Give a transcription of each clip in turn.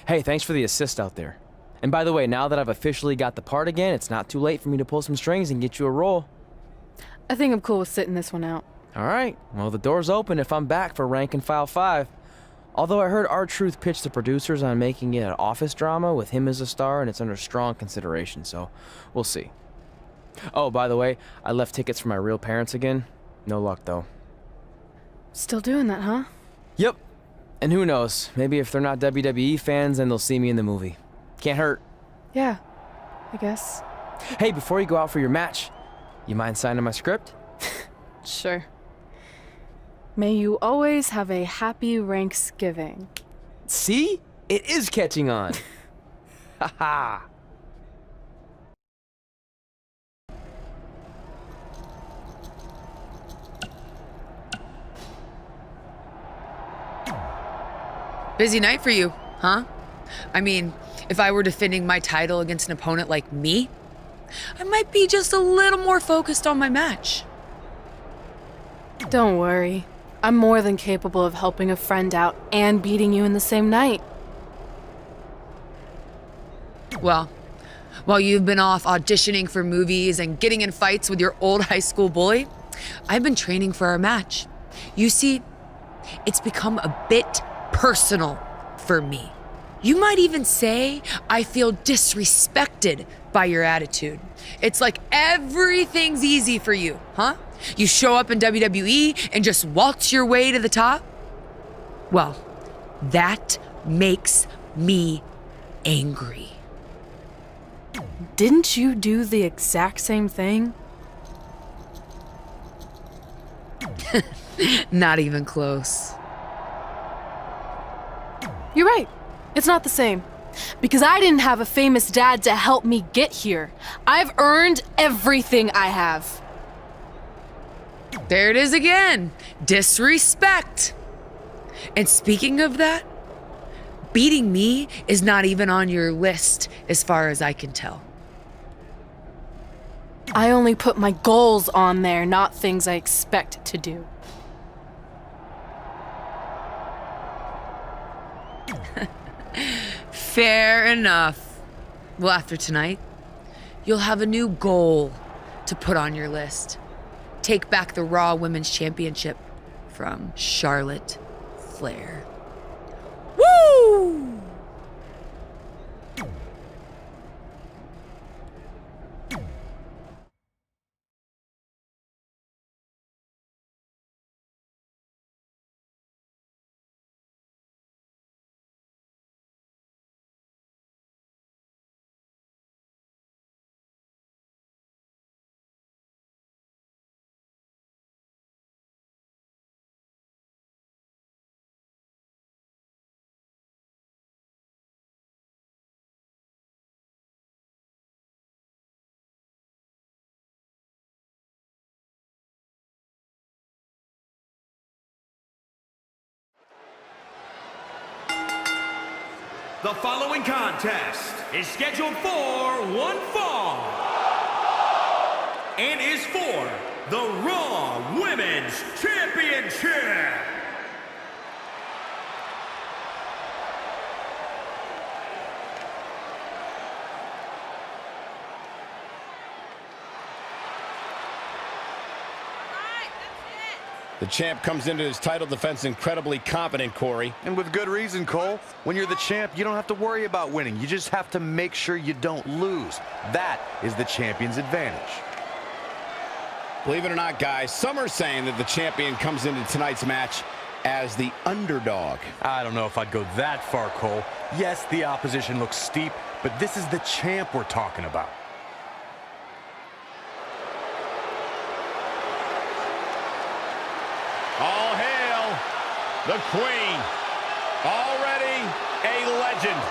Hey, thanks for the assist out there. And by the way, now that I've officially got the part again, it's not too late for me to pull some strings and get you a role. I think I'm cool with sitting this one out. All right, well, the door's open if I'm back for Rank and File 5. Although I heard R-Truth pitch the producers on making it an office drama with him as a star, and it's under strong consideration, so we'll see. Oh, by the way, I left tickets for my real parents again. No luck, though. Still doing that, huh? Yep. And who knows, maybe if they're not WWE fans, then they'll see me in the movie. Can't hurt. Yeah, I guess. Hey, before you go out for your match, you mind signing my script? Sure. May you always have a happy Ranksgiving. See? It is catching on. Haha. Busy night for you, huh? I mean, if I were defending my title against an opponent like me, I might be just a little more focused on my match. Don't worry. I'm more than capable of helping a friend out and beating you in the same night. Well, while you've been off auditioning for movies and getting in fights with your old high school bully, I've been training for our match. You see, it's become a bit personal for me. You might even say I feel disrespected by your attitude. It's like everything's easy for you, huh? You show up in WWE and just waltz your way to the top? Well, that makes me angry. Didn't you do the exact same thing? Not even close. You're right. It's not the same. Because I didn't have a famous dad to help me get here. I've earned everything I have. There it is again. Disrespect. And speaking of that, beating me is not even on your list as far as I can tell. I only put my goals on there, not things I expect to do. Fair enough. Well, after tonight, you'll have a new goal to put on your list. Take back the Raw Women's Championship from Charlotte Flair. Woo! The following contest is scheduled for one fall and is for the Raw Women's Championship. The champ comes into his title defense incredibly confident, Corey. And with good reason, Cole. When you're the champ, you don't have to worry about winning. You just have to make sure you don't lose. That is the champion's advantage. Believe it or not, guys, some are saying that the champion comes into tonight's match as the underdog. I don't know if I'd go that far, Cole. Yes, the opposition looks steep, but this is the champ we're talking about. All hail the Queen, already a legend.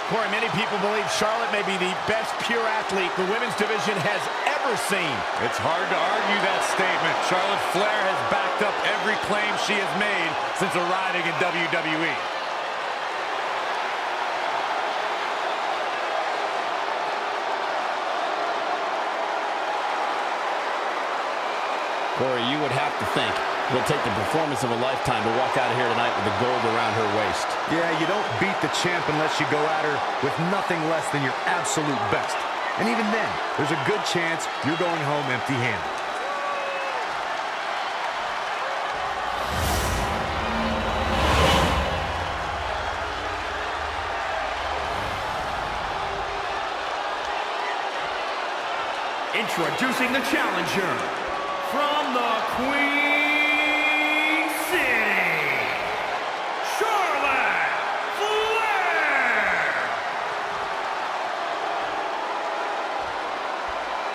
Corey, many people believe Charlotte may be the best pure athlete the women's division has ever ever seen. It's hard to argue that statement. Charlotte Flair has backed up every claim she has made since arriving in WWE. Corey, you would have to think it'll take the performance of a lifetime to walk out of here tonight with the gold around her waist. Yeah, you don't beat the champ unless you go at her with nothing less than your absolute best. And even then, there's a good chance you're going home empty-handed. Introducing the challenger from the Queen City, Charlotte Flair.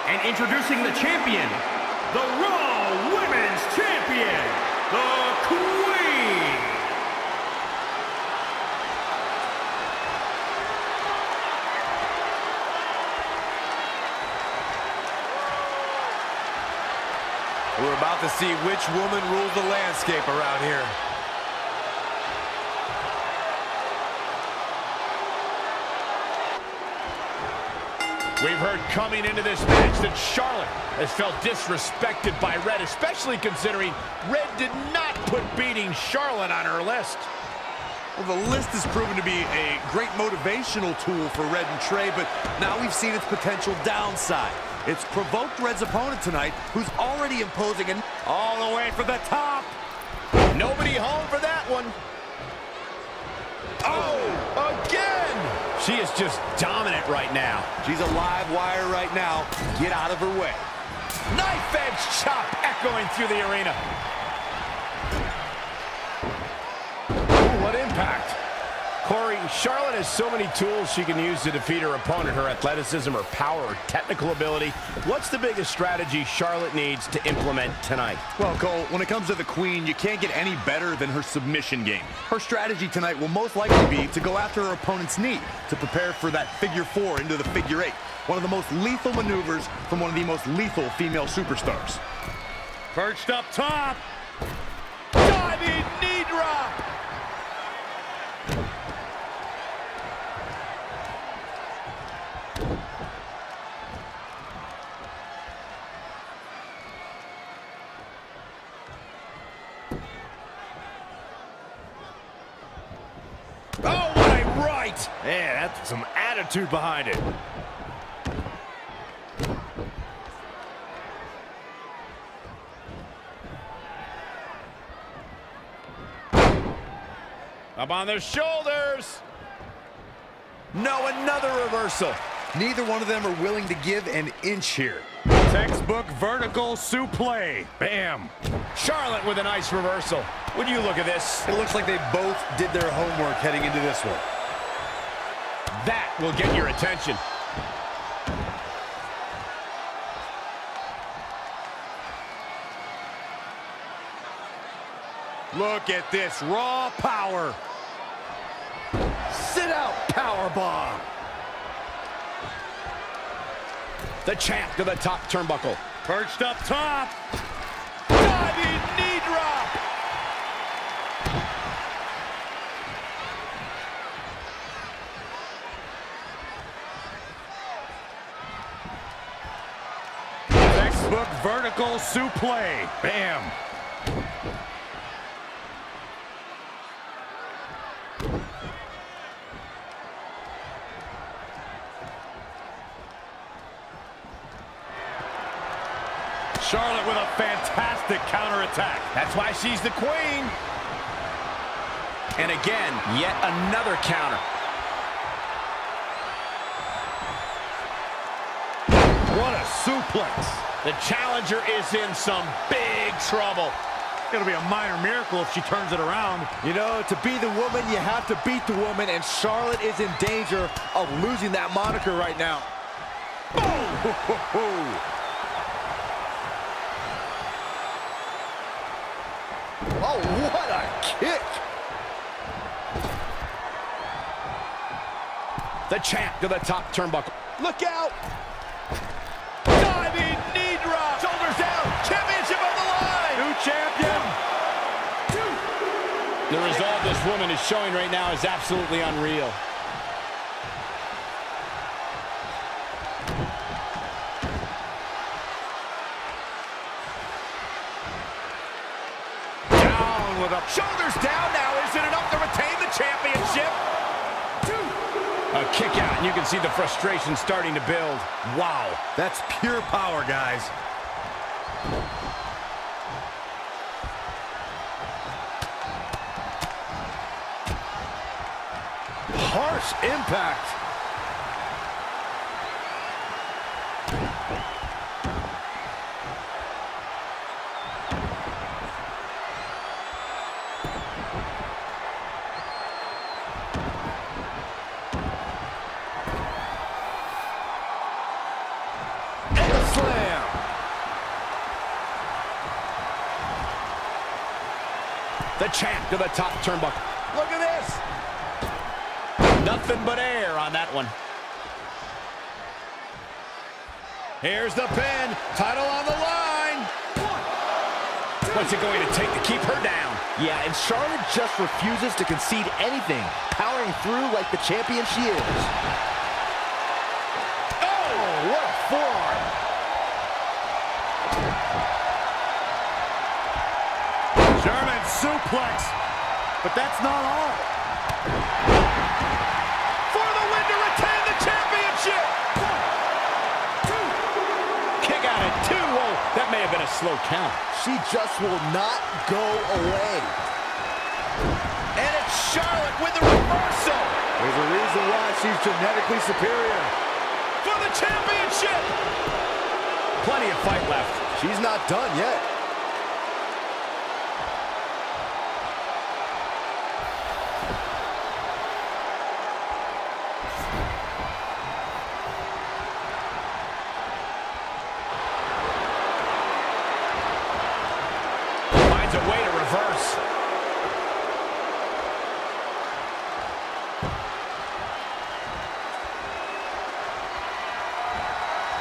And introducing the champion, the Raw Women's Champion, the Queen. We're about to see which woman rules the landscape around here. We've heard coming into this match that Charlotte has felt disrespected by Red, especially considering Red did not put beating Charlotte on her list. Well, the list has proven to be a great motivational tool for Red and Trey, but now we've seen its potential downside. It's provoked Red's opponent tonight, who's already imposing an all the way for the top. Nobody home for that one. Oh, again! She is just dominant right now. She's a live wire right now. Get out of her way. Knife edge chop echoing through the arena. Ooh, what impact. Corey, Charlotte has so many tools she can use to defeat her opponent. Her athleticism, her power, her technical ability. What's the biggest strategy Charlotte needs to implement tonight? Well, Cole, when it comes to the Queen, you can't get any better than her submission game. Her strategy tonight will most likely be to go after her opponent's knee to prepare for that figure four into the figure eight. One of the most lethal maneuvers from one of the most lethal female superstars. Perched up top. Diving knee drop. Oh, what a right! Man, that's some attitude behind it. Up on their shoulders. No, another reversal. Neither one of them are willing to give an inch here. Textbook vertical suplex. Bam. Charlotte with a nice reversal. Would you look at this? It looks like they both did their homework heading into this one. That will get your attention. Look at this raw power. Sit out powerbomb. The champ to the top turnbuckle. Perched up top. Diving knee drop. Textbook vertical suplex. Bam. Charlotte with a fantastic counterattack. That's why she's the queen. And again, yet another counter. What a suplex. The challenger is in some big trouble. It'll be a minor miracle if she turns it around. You know, to be the woman, you have to beat the woman, and Charlotte is in danger of losing that moniker right now. Boom! Oh, what a kick! The champ to the top turnbuckle. Look out! Diving The resolve this woman is showing right now is absolutely unreal. Down with a... Shoulders down now. Is it enough to retain the championship? A kick out, and you can see the frustration starting to build. Wow, that's pure power, guys. Harsh impact. And a slam. The champ to the top turnbuckle. Look at this. Nothing but air on that one. Here's the pin. Title on the line. What's it going to take to keep her down? Yeah, and Charlotte just refuses to concede anything, powering through like the champion she is. Oh, what a forearm. German suplex, but that's not all. For the win to retain the championship. 1, 2. Kick out at 2. Whoa, that may have been a slow count. She just will not go away. And it's Charlotte with the reversal. There's a reason why she's genetically superior. For the championship. Plenty of fight left. She's not done yet. Finds a way to reverse.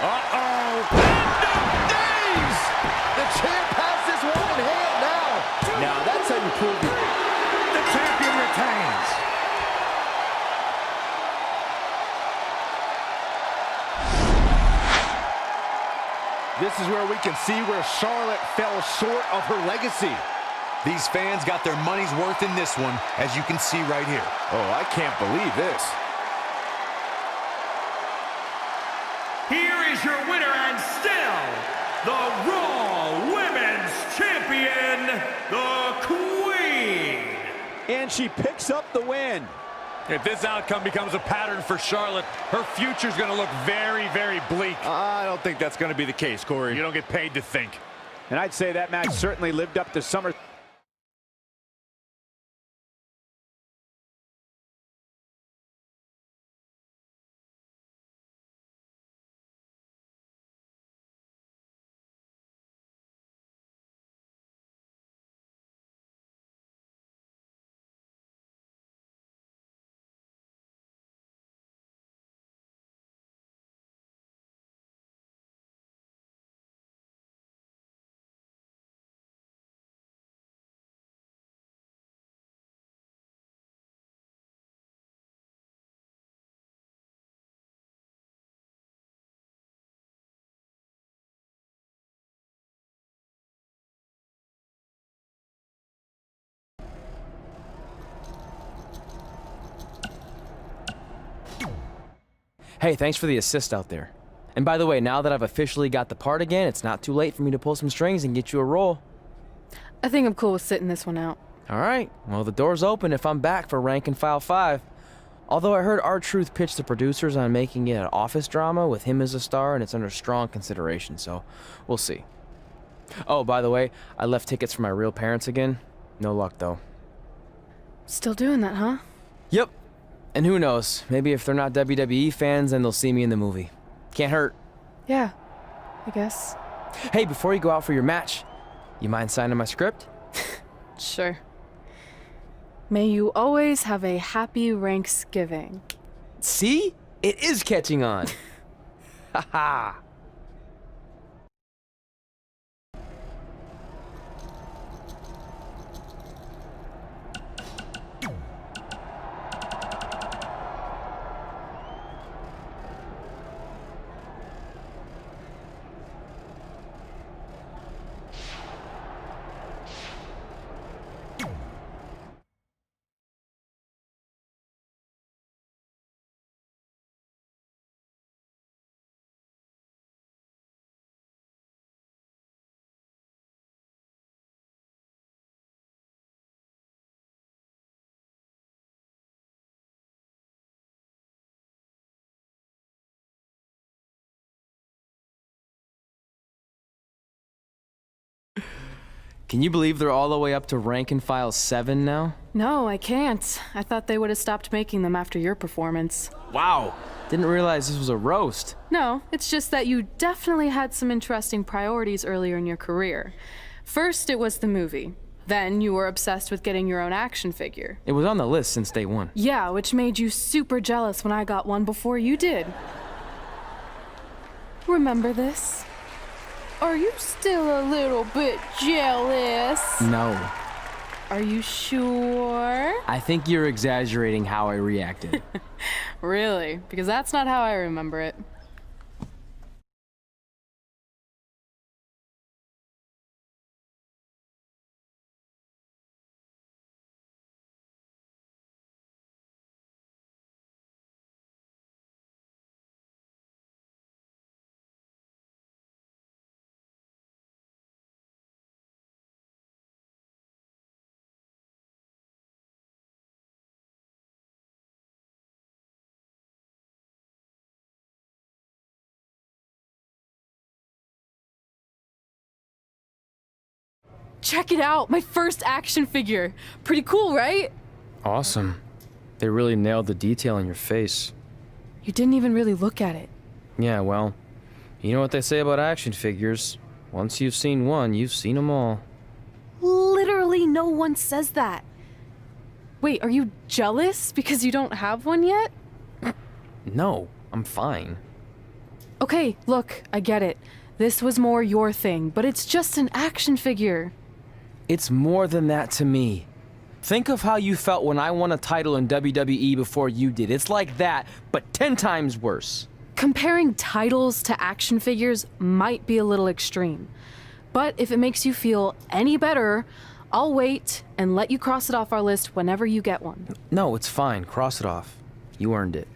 Uh-oh. End of days! The champ has this one in hand now. Now that's how you prove it. The champion retains. This is where we can see where Charlotte fell short of her legacy. These fans got their money's worth in this one, as you can see right here. Oh, I can't believe this. Here is your winner and still the Raw Women's Champion, the Queen. And she picks up the win. If this outcome becomes a pattern for Charlotte, her future's going to look very, very bleak. I don't think that's going to be the case, Corey. You don't get paid to think. And I'd say that match certainly lived up to summer. Hey, thanks for the assist out there. And by the way, now that I've officially got the part again, it's not too late for me to pull some strings and get you a role. I think I'm cool with sitting this one out. Alright, well the door's open if I'm back for Rank and File 5. Although I heard R-Truth pitch the producers on making it an office drama with him as a star, and it's under strong consideration, so we'll see. Oh, by the way, I left tickets for my real parents again. No luck though. Still doing that, huh? Yep. And who knows, maybe if they're not WWE fans, then they'll see me in the movie. Can't hurt. Yeah, I guess. Hey, before you go out for your match, you mind signing my script? Sure. May you always have a happy Ranksgiving. See? It is catching on. Haha. Can you believe they're all the way up to rank and file 7 now? No, I can't. I thought they would have stopped making them after your performance. Wow! Didn't realize this was a roast. No, it's just that you definitely had some interesting priorities earlier in your career. First, it was the movie. Then you were obsessed with getting your own action figure. It was on the list since day one. Yeah, which made you super jealous when I got one before you did. Remember this? Are you still a little bit jealous? No. Are you sure? I think you're exaggerating how I reacted. Really? Because that's not how I remember it. Check it out, my first action figure. Pretty cool, right? Awesome. They really nailed the detail in your face. You didn't even really look at it. Yeah, well, you know what they say about action figures. Once you've seen one, you've seen them all. Literally no one says that. Wait, are you jealous because you don't have one yet? No, I'm fine. Okay, look, I get it. This was more your thing, but it's just an action figure. It's more than that to me. Think of how you felt when I won a title in WWE before you did. It's like that, but 10 times worse. Comparing titles to action figures might be a little extreme. But if it makes you feel any better, I'll wait and let you cross it off our list whenever you get one. No, it's fine. Cross it off. You earned it.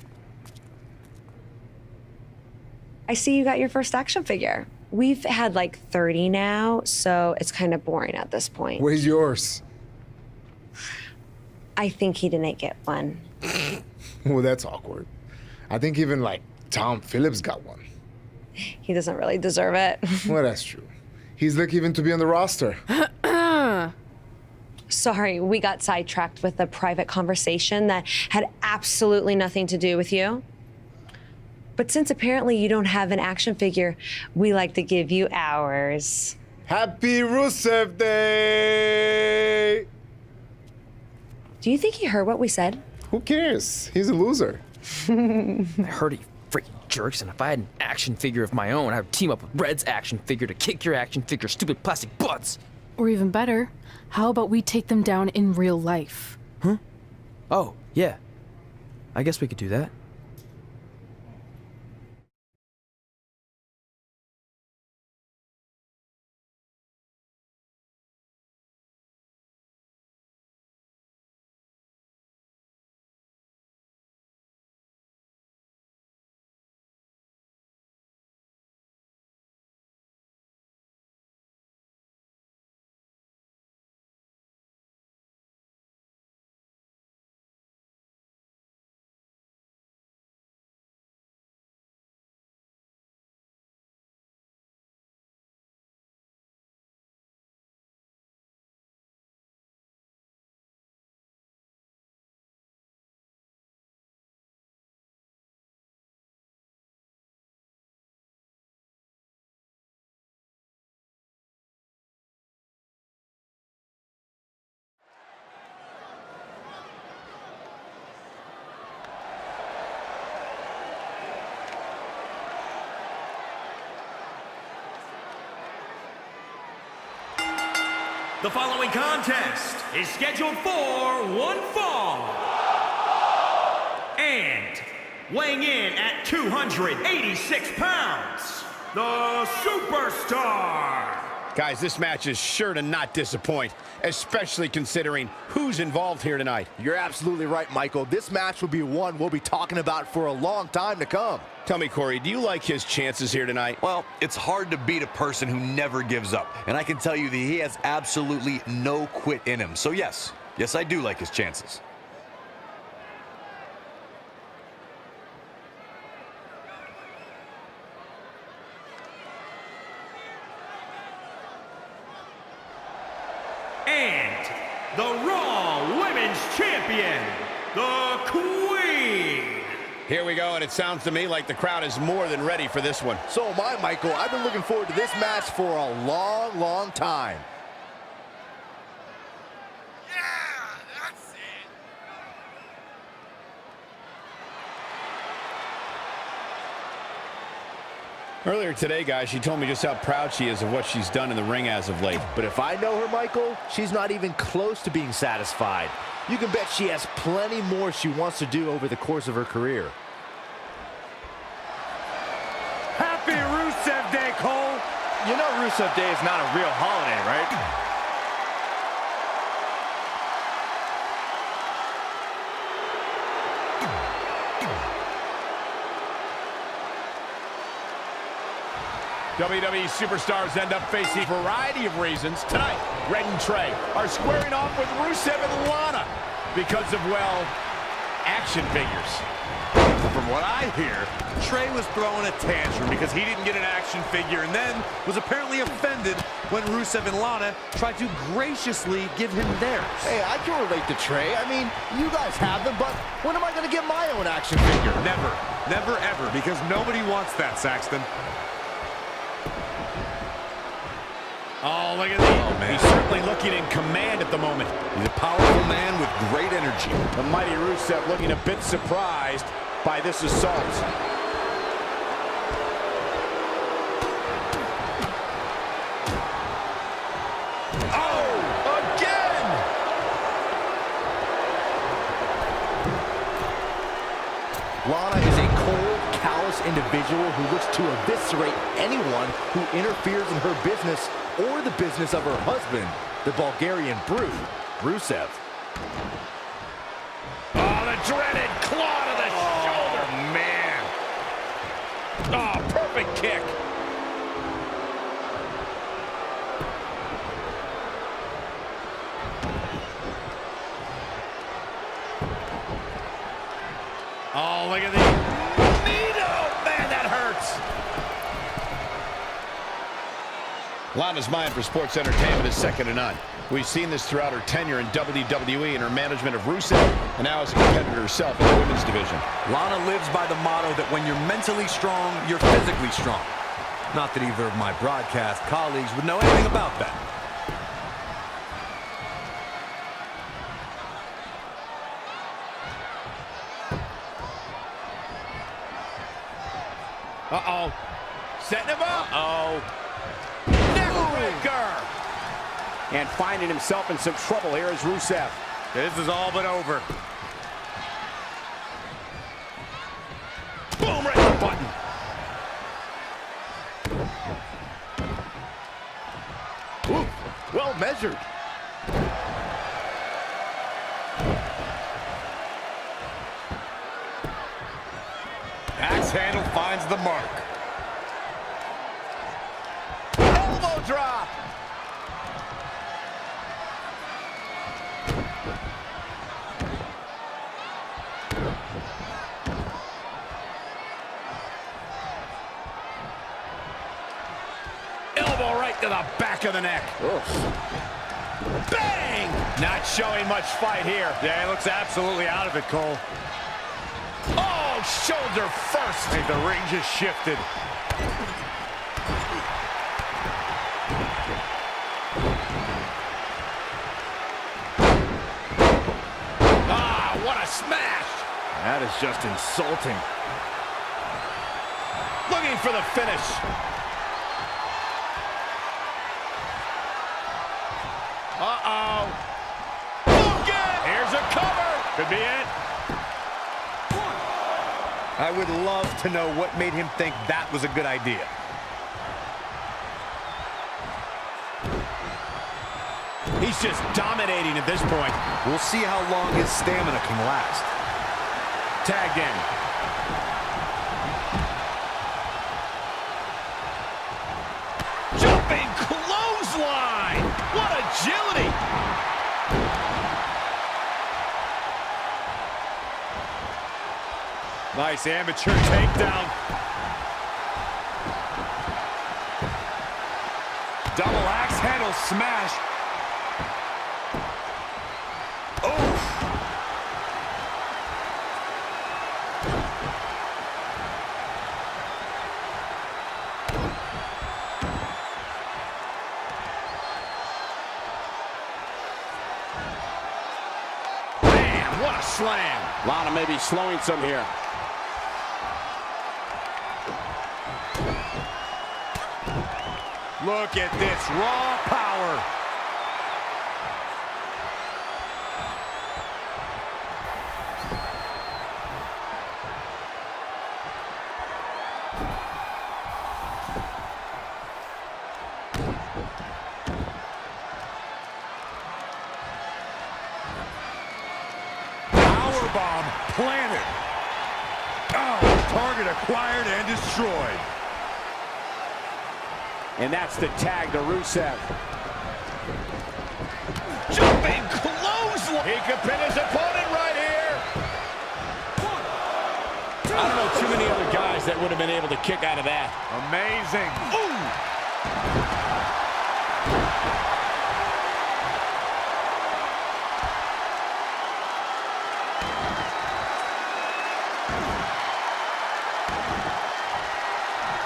I see you got your first action figure. We've had like 30 now, so it's kind of boring at this point. Where's yours? I think he didn't get one. Well, that's awkward. I think even like Tom Phillips got one. He doesn't really deserve it. Well, that's true. He's lucky even to be on the roster. Sorry, we got sidetracked with a private conversation that had absolutely nothing to do with you. But since apparently you don't have an action figure, we like to give you ours. Happy Rusev Day! Do you think he heard what we said? Who cares? He's a loser. I heard he freaking jerks, and if I had an action figure of my own, I would team up with Red's action figure to kick your action figure stupid plastic butts. Or even better, how about we take them down in real life? Huh? Oh, yeah. I guess we could do that. The following contest is scheduled for one fall. And weighing in at 286 pounds, the Superstar. Guys, this match is sure to not disappoint, especially considering who's involved here tonight. You're absolutely right, Michael. This match will be one we'll be talking about for a long time to come. Tell me, Corey, do you like his chances here tonight? Well, it's hard to beat a person who never gives up. And I can tell you that he has absolutely no quit in him. So yes, I do like his chances. the Raw Women's Champion, the Queen. Here we go, and it sounds to me like the crowd is more than ready for this one. So am I, Michael. I've been looking forward to this match for a long, long time. Earlier today, guys, she told me just how proud she is of what she's done in the ring as of late. But if I know her, Michael, she's not even close to being satisfied. You can bet she has plenty more she wants to do over the course of her career. Happy Rusev Day, Cole. You know Rusev Day is not a real holiday, right? WWE superstars end up facing a variety of reasons. Tonight, Red and Trey are squaring off with Rusev and Lana because of, well, action figures. From what I hear, Trey was throwing a tantrum because he didn't get an action figure and then was apparently offended when Rusev and Lana tried to graciously give him theirs. Hey, I can relate to Trey. I mean, you guys have them, but when am I going to get my own action figure? Never, never, ever, because nobody wants that, Saxton. Oh, look at that. Oh, man. He's certainly looking in command at the moment. He's a powerful man with great energy. The mighty Rusev looking a bit surprised by this assault. Oh, again! Lana is a cold, callous individual who looks to eviscerate anyone who interferes in her business or the business of her husband, the Bulgarian Brute, Rusev. Oh, the dreaded claw to the shoulder. Man. Oh, perfect kick. Oh, look at the needle. Man, that hurts. Lana's mind for sports entertainment is second to none. We've seen this throughout her tenure in WWE and her management of Rusev, and now as a competitor herself in the women's division. Lana lives by the motto that when you're mentally strong, you're physically strong. Not that either of my broadcast colleagues would know anything about that. Uh-oh. Setting him up. Uh-oh. Neckbreaker. And finding himself in some trouble here is Rusev. This is all but over. Boom, right in the button. Ooh, well measured. Axe handle finds the mark. Elbow drop. Elbow right to the back of the neck. Oof. Bang! Not showing much fight here. Yeah, he looks absolutely out of it, Cole. Oh, shoulder first. I think the ring just shifted. Ah, what a smash. That is just insulting. Looking for the finish. Uh-oh. Here's a cover. Could be it. I would love to know what made him think that was a good idea. He's just dominating at this point. We'll see how long his stamina can last. Tagged in. Jumping clothesline. What agility. Nice amateur takedown. Double axe handle smash. Lana may be slowing some here. Look at this raw power. Powerbomb planted. Oh, target acquired and destroyed. And that's the tag to Rusev. Jumping clothesline. He could pin his opponent right here. I don't know too many other guys that would have been able to kick out of that. Amazing. Ooh.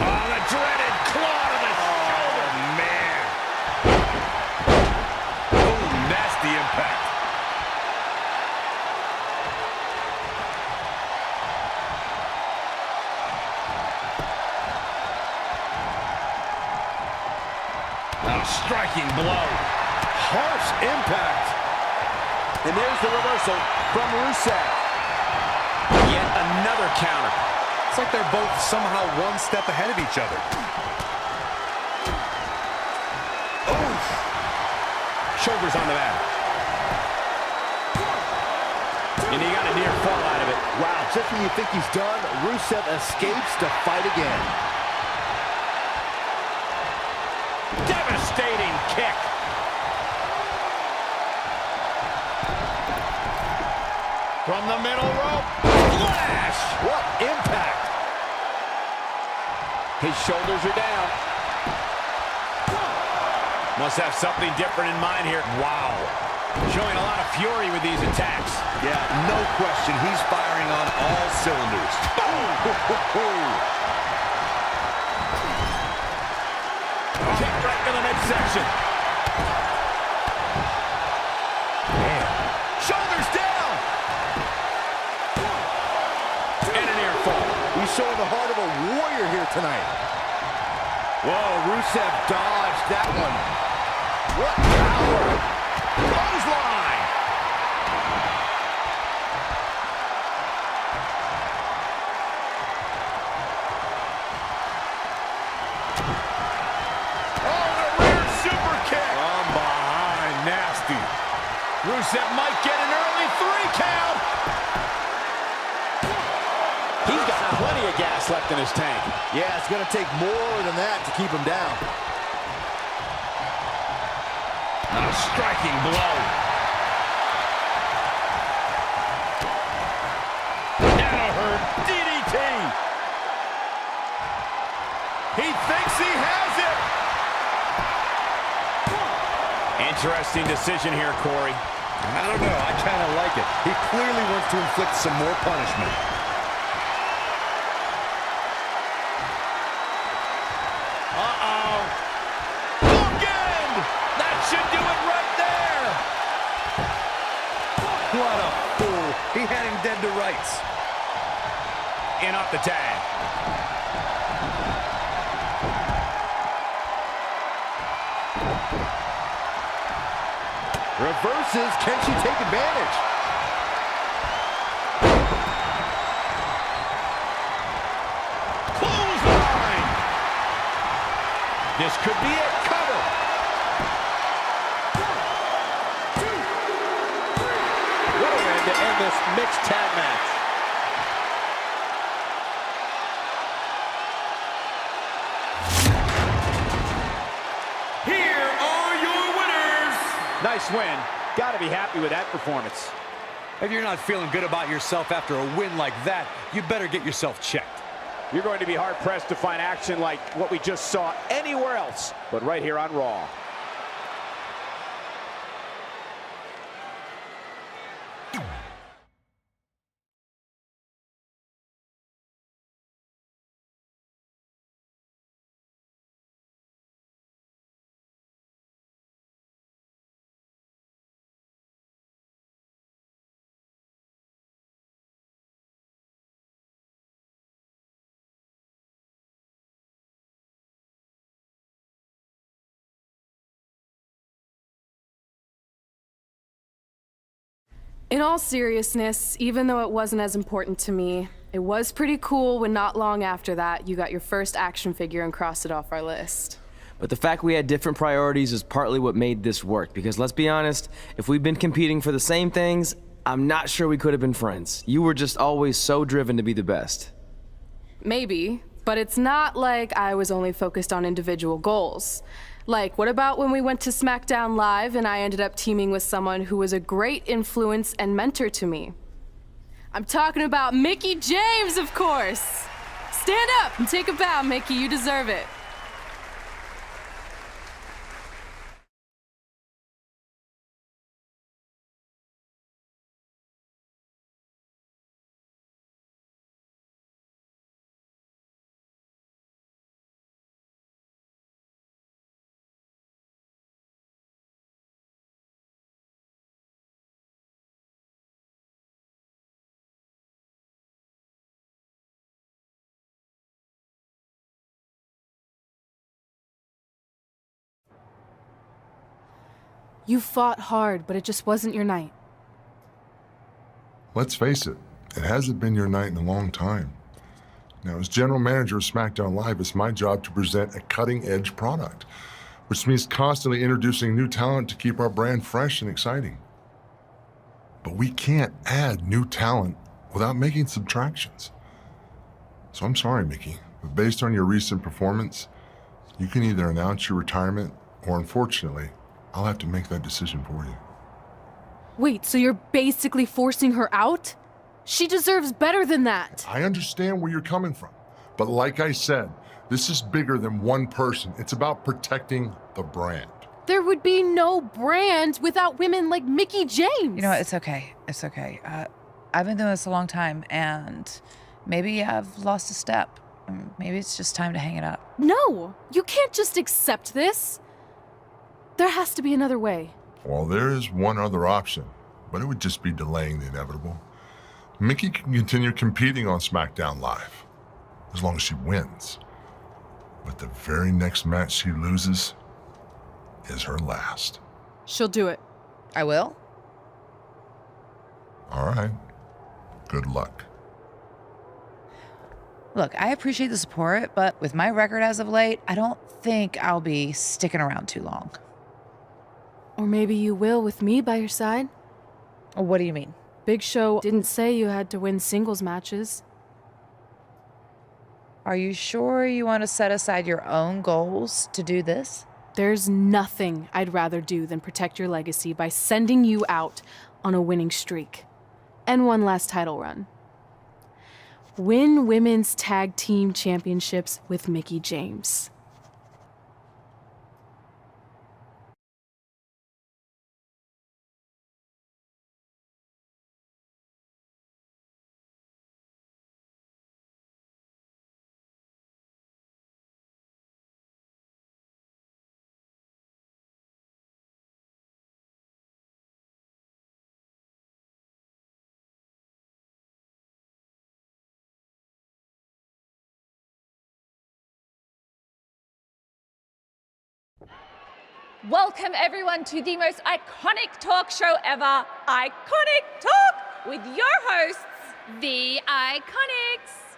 Oh, the dreaded claw to the shoulder. Man. Oh, nasty impact. A striking blow. Harsh impact. And there's the reversal from Rusev. Yet another counter. It's like they're both somehow one step ahead of each other. Oof. Shoulders on the mat. And he got a near fall out of it. Wow, just when you think he's done, Rusev escapes to fight again. Devastating kick. From the middle rope. Flash. What impact! His shoulders are down. Must have something different in mind here. Wow. Showing a lot of fury with these attacks. Yeah, no question. He's firing on all cylinders. Kick right to the midsection. Man. Shoulders down. And an air fall. He's showing the heart of a warrior here tonight. Whoa, Rusev dodged that one. What power! Clothesline. Oh, the rear super kick. From behind, nasty. Rusev might get an early 3 count. He's got plenty of gas left in his tank. Yeah, it's going to take more than that to keep him down. A striking blow. That'll hurt. DDT. He thinks he has it. Interesting decision here, Corey. I don't know. I kind of like it. He clearly wants to inflict some more punishment. Uh-oh. Bookend! That should do it right there. What a fool. He had him dead to rights. In off the tag. Reverses. Can she take advantage? Clothesline. This could be it. Cover. 1, 2, 3. What a way to end this mixed tag match. Here are your winners. Nice win. Got to be happy with that performance. If you're not feeling good about yourself after a win like that, you better get yourself checked. You're going to be hard-pressed to find action like what we just saw anywhere else, but right here on Raw. In all seriousness, even though it wasn't as important to me, it was pretty cool when not long after that, you got your first action figure and crossed it off our list. But the fact we had different priorities is partly what made this work, because let's be honest, if we'd been competing for the same things, I'm not sure we could have been friends. You were just always so driven to be the best. Maybe, but it's not like I was only focused on individual goals. Like, what about when we went to SmackDown Live and I ended up teaming with someone who was a great influence and mentor to me? I'm talking about Mickie James, of course! Stand up and take a bow, Mickie, you deserve it. You fought hard, but it just wasn't your night. Let's face it, it hasn't been your night in a long time. Now, as general manager of SmackDown Live, it's my job to present a cutting-edge product, which means constantly introducing new talent to keep our brand fresh and exciting. But we can't add new talent without making subtractions. So I'm sorry, Mickie, but based on your recent performance, you can either announce your retirement or, unfortunately, I'll have to make that decision for you. Wait, so you're basically forcing her out? She deserves better than that. I understand where you're coming from, but like I said, this is bigger than one person. It's about protecting the brand. There would be no brand without women like Mickie James. You know what? It's okay. It's okay. I've been doing this a long time, and maybe I've lost a step. Maybe it's just time to hang it up. No, you can't just accept this. There has to be another way. Well, there is one other option, but it would just be delaying the inevitable. Mickie can continue competing on SmackDown Live, as long as she wins. But the very next match she loses is her last. She'll do it. I will? All right. Good luck. Look, I appreciate the support, but with my record as of late, I don't think I'll be sticking around too long. Or maybe you will with me by your side. What do you mean? Big Show didn't say you had to win singles matches. Are you sure you want to set aside your own goals to do this? There's nothing I'd rather do than protect your legacy by sending you out on a winning streak. And one last title run. Win women's tag team championships with Mickie James. Welcome everyone to the most iconic talk show ever, Iconic Talk, with your hosts, The Iconics.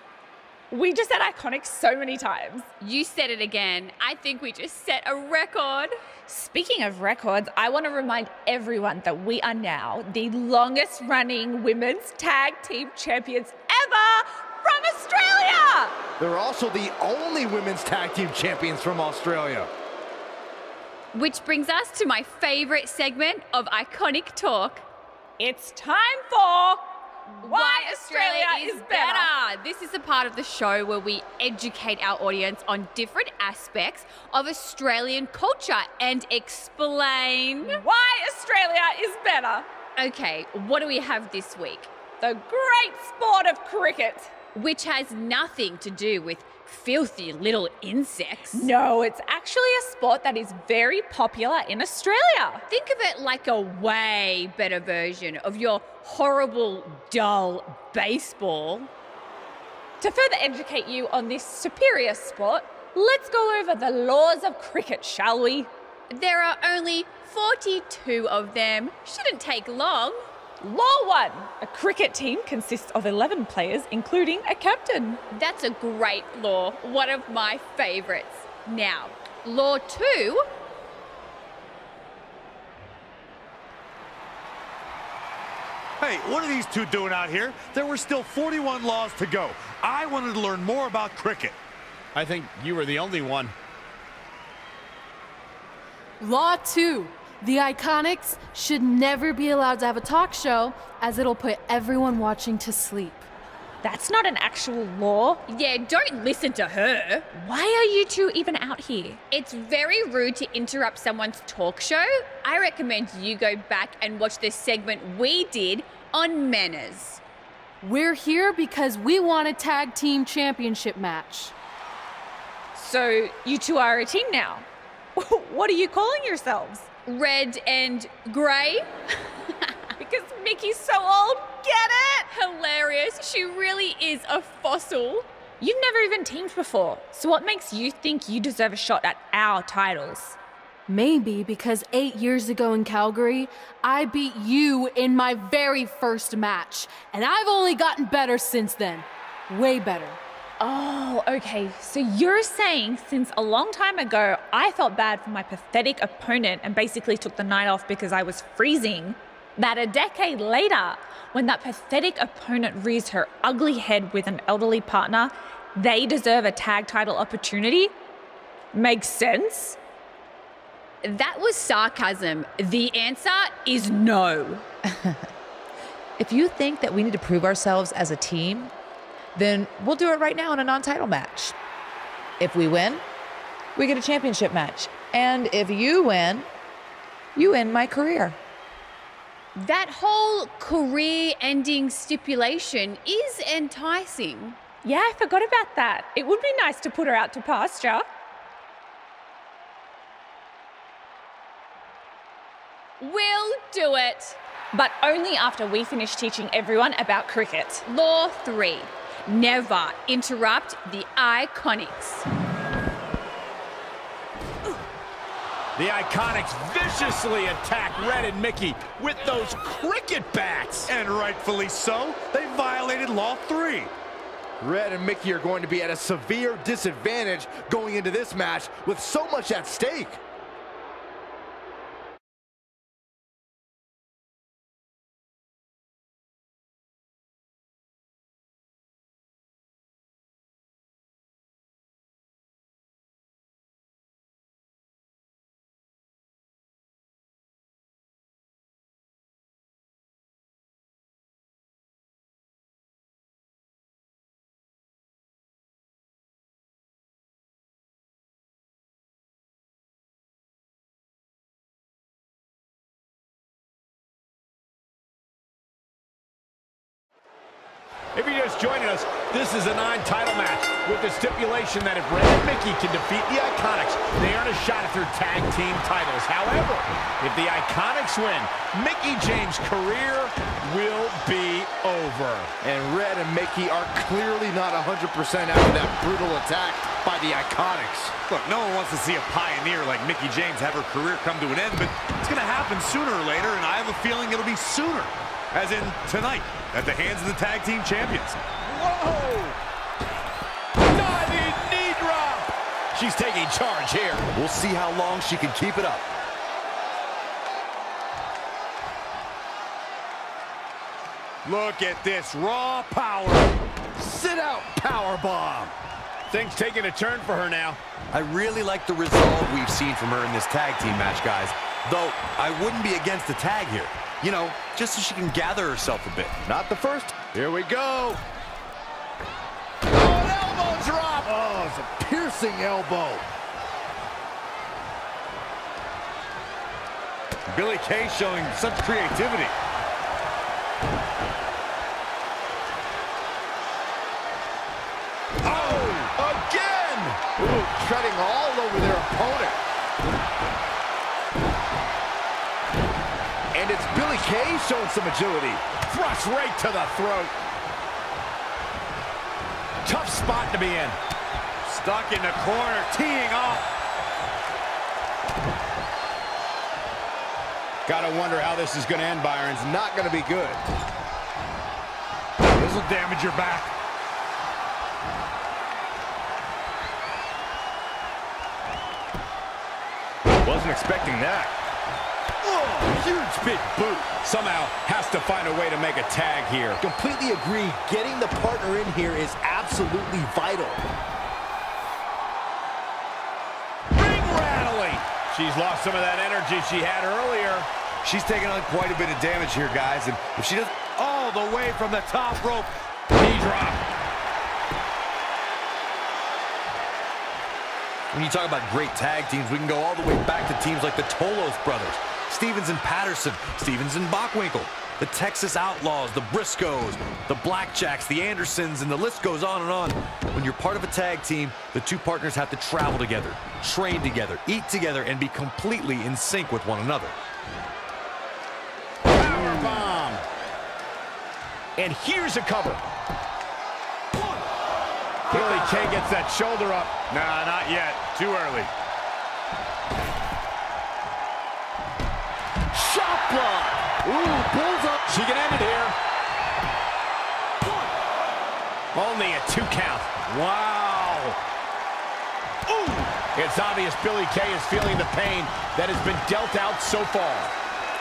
We just said iconic so many times. You said it again. I think we just set a record. Speaking of records, I want to remind everyone that we are now the longest running women's tag team champions ever from Australia. They're also the only women's tag team champions from Australia. Which brings us to my favorite segment of Iconic Talk. It's time for Why Australia is Better. This is a part of the show where we educate our audience on different aspects of Australian culture and explain why Australia is better. Okay, what do we have this week? The great sport of cricket. Which has nothing to do with filthy little insects. No, it's actually a sport that is very popular in Australia. Think of it like a way better version of your horrible, dull baseball. To further educate you on this superior sport, let's go over the laws of cricket, shall we? There are only 42 of them. Shouldn't take long. Law 1. A cricket team consists of 11 players, including a captain. That's a great law, one of my favorites. Now, law 2. Hey, what are these two doing out here? There were still 41 laws to go. I wanted to learn more about cricket. I think you were the only one. Law 2. The Iconics should never be allowed to have a talk show, as it'll put everyone watching to sleep. That's not an actual law. Yeah, don't listen to her. Why are you two even out here? It's very rude to interrupt someone's talk show. I recommend you go back and watch the segment we did on manners. We're here because we want a tag team championship match. So you two are a team now. What are you calling yourselves? Red and grey? Because Mickey's so old, get it? Hilarious. She really is a fossil. You've never even teamed before, so what makes you think you deserve a shot at our titles? Maybe because 8 years ago in Calgary, I beat you in my very first match, and I've only gotten better since then. Way better. Oh, okay. So you're saying since a long time ago, I felt bad for my pathetic opponent and basically took the night off because I was freezing, that a decade later, when that pathetic opponent rears her ugly head with an elderly partner, they deserve a tag title opportunity? Makes sense? That was sarcasm. The answer is no. If you think that we need to prove ourselves as a team, then we'll do it right now in a non-title match. If we win, we get a championship match. And if you end my career. That whole career-ending stipulation is enticing. Yeah, I forgot about that. It would be nice to put her out to pasture. We'll do it. But only after we finish teaching everyone about cricket. Law 3. Never interrupt the Iconics. The Iconics viciously attack Red and Mickey with those cricket bats. And rightfully so, they violated Law 3. Red and Mickey are going to be at a severe disadvantage going into this match with so much at stake. If you're just joining us, this is a non-title match with the stipulation that if Red and Mickey can defeat the Iconics, they earn a shot at their tag team titles. However, if the Iconics win, Mickey James' career will be over. And Red and Mickey are clearly not 100% after that brutal attack by the Iconics. Look, no one wants to see a pioneer like Mickey James have her career come to an end, but it's going to happen sooner or later, and I have a feeling it'll be sooner. As in tonight, at the hands of the tag team champions. Whoa! Diving knee drop! She's taking charge here. We'll see how long she can keep it up. Look at this raw power. Sit out power bomb. Things taking a turn for her now. I really like the resolve we've seen from her in this tag team match, guys. Though, I wouldn't be against the tag here. You know, just so she can gather herself a bit. Not the first. Here we go. Oh, an elbow drop! Oh, it's a piercing elbow. Billy Kay showing such creativity. Oh, again! Ooh, treading all over their opponent. And it's Billy Kay showing some agility. Thrust right to the throat. Tough spot to be in. Stuck in the corner, teeing off. Gotta wonder how this is gonna end, Byron. It's not gonna be good. This will damage your back. Wasn't expecting that. Oh, huge big boot. Somehow has to find a way to make a tag here. Completely agree. Getting the partner in here is absolutely vital. Ring rattling. She's lost some of that energy she had earlier. She's taking on quite a bit of damage here, guys, and if she doesn't... All the way from the top rope. Knee drop. When you talk about great tag teams, we can go all the way back to teams like the Tolos brothers, Stevens and Patterson, Stevens and Bockwinkel, the Texas Outlaws, the Briscoes, the Blackjacks, the Andersons, and the list goes on and on. When you're part of a tag team, the two partners have to travel together, train together, eat together, and be completely in sync with one another. Powerbomb. And here's a cover. Billy Kay gets that shoulder up. Nah, not yet. Too early. Shot block. Ooh, pulls up. She can end it here. Only a 2 count. Wow. Ooh. It's obvious Billy Kay is feeling the pain that has been dealt out so far.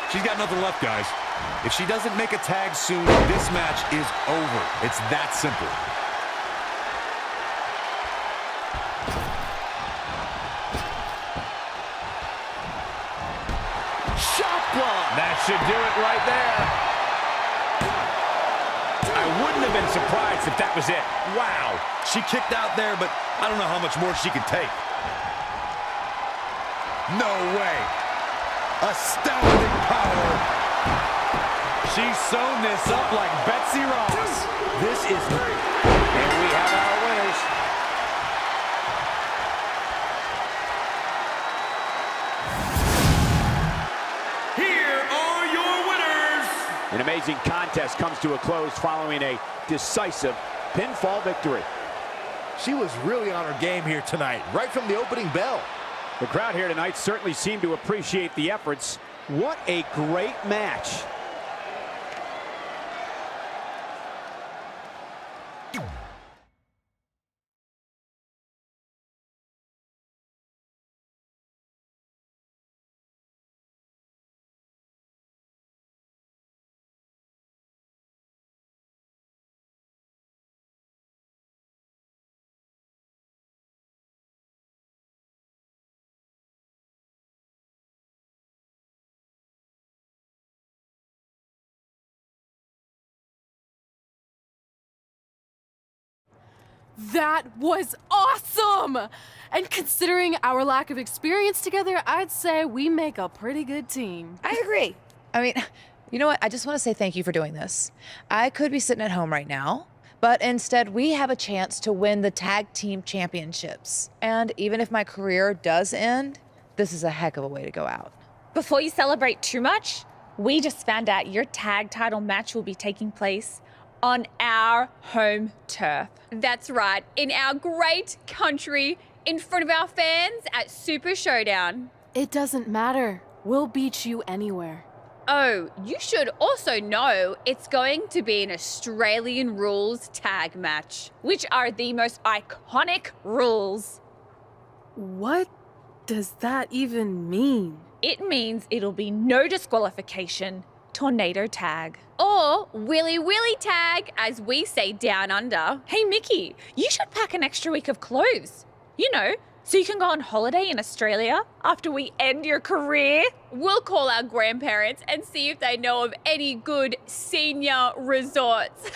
She's got nothing left, guys. If she doesn't make a tag soon, this match is over. It's that simple. Shot block. That should do it right there. I wouldn't have been surprised if that was it. Wow. She kicked out there, but I don't know how much more she can take. No way. Astounding power. She's sewn this up like Betsy Ross. This is great. And we have our winners. Here are your winners. An amazing contest comes to a close following a decisive pinfall victory. She was really on her game here tonight, right from the opening bell. The crowd here tonight certainly seemed to appreciate the efforts. What a great match. That was awesome! And considering our lack of experience together, I'd say we make a pretty good team. I agree. I mean, you know what? I just want to say thank you for doing this. I could be sitting at home right now, but instead we have a chance to win the tag team championships. And even if my career does end, this is a heck of a way to go out. Before you celebrate too much, we just found out your tag title match will be taking place on our home turf. That's right, in our great country, in front of our fans at Super Showdown. It doesn't matter. We'll beat you anywhere. Oh, you should also know it's going to be an Australian rules tag match, which are the most iconic rules. What does that even mean? It means it'll be no disqualification, tornado tag. Or willy willy tag, as we say down under. Hey Mickey, you should pack an extra week of clothes. You know, so you can go on holiday in Australia after we end your career. We'll call our grandparents and see if they know of any good senior resorts.